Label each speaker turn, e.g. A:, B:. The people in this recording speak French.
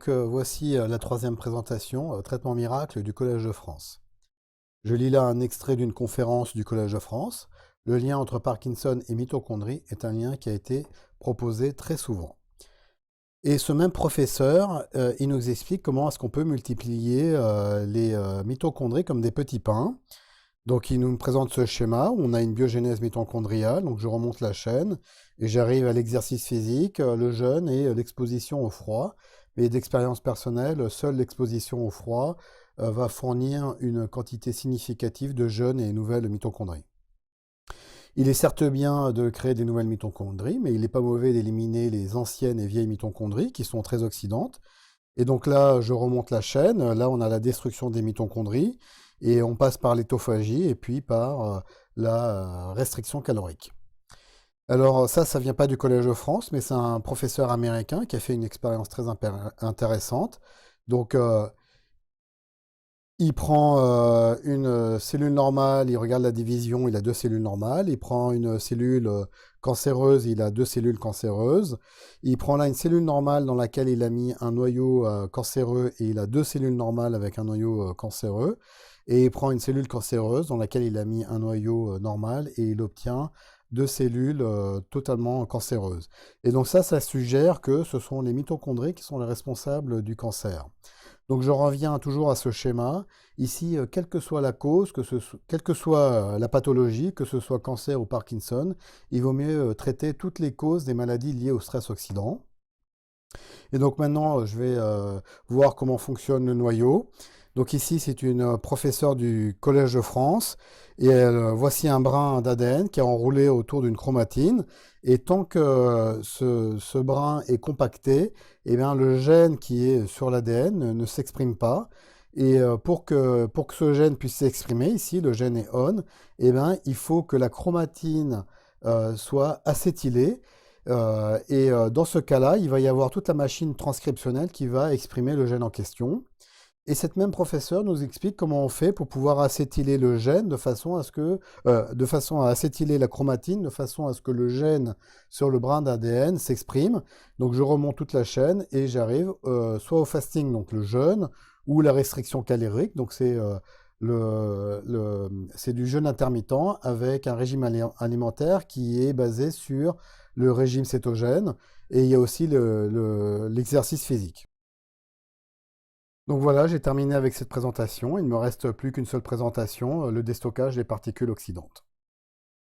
A: Voici la troisième présentation, Traitement miracle du Collège de France. Je lis là un extrait d'une conférence du Collège de France. Le lien entre Parkinson et mitochondrie est un lien qui a été proposé très souvent. Et ce même professeur, il nous explique comment est-ce qu'on peut multiplier les mitochondries comme des petits pains. Donc il nous présente ce schéma où on a une biogénèse mitochondriale, donc je remonte la chaîne et j'arrive à l'exercice physique, le jeûne et l'exposition au froid. Mais d'expérience personnelle, seule l'exposition au froid va fournir une quantité significative de jeunes et nouvelles mitochondries. Il est certes bien de créer des nouvelles mitochondries, mais il n'est pas mauvais d'éliminer les anciennes et vieilles mitochondries qui sont très oxydantes. Et donc là, je remonte la chaîne. Là, on a la destruction des mitochondries et on passe par l'autophagie et puis par la restriction calorique. Alors ça vient pas du Collège de France, mais c'est un professeur américain qui a fait une expérience très intéressante. Donc, il prend une cellule normale, il regarde la division, il a deux cellules normales. Il prend une cellule cancéreuse, il a deux cellules cancéreuses. Il prend là une cellule normale dans laquelle il a mis un noyau cancéreux et il a deux cellules normales avec un noyau cancéreux. Et il prend une cellule cancéreuse dans laquelle il a mis un noyau normal et il obtient deux cellules totalement cancéreuses. Et donc ça suggère que ce sont les mitochondries qui sont les responsables du cancer. Donc je reviens toujours à ce schéma. Ici, quelle que soit la cause, quelle que soit la pathologie, que ce soit cancer ou Parkinson, il vaut mieux traiter toutes les causes des maladies liées au stress oxydant. Et donc maintenant, je vais voir comment fonctionne le noyau. Donc ici, c'est une professeure du Collège de France. Et voici un brin d'ADN qui est enroulé autour d'une chromatine. Et tant que ce brin est compacté, eh bien, le gène qui est sur l'ADN ne s'exprime pas. Et pour que ce gène puisse s'exprimer, ici, le gène est on, eh bien, il faut que la chromatine soit acétylée. Dans ce cas-là, il va y avoir toute la machine transcriptionnelle qui va exprimer le gène en question. Et cette même professeure nous explique comment on fait pour pouvoir acétyler le gène de façon à acétyler la chromatine, de façon à ce que le gène sur le brin d'ADN s'exprime. Donc je remonte toute la chaîne et j'arrive soit au fasting, donc le jeûne, ou la restriction calorique. Donc c'est du jeûne intermittent avec un régime alimentaire qui est basé sur le régime cétogène et il y a aussi l'exercice physique. Donc voilà, j'ai terminé avec cette présentation. Il ne me reste plus qu'une seule présentation, le déstockage des particules oxydantes.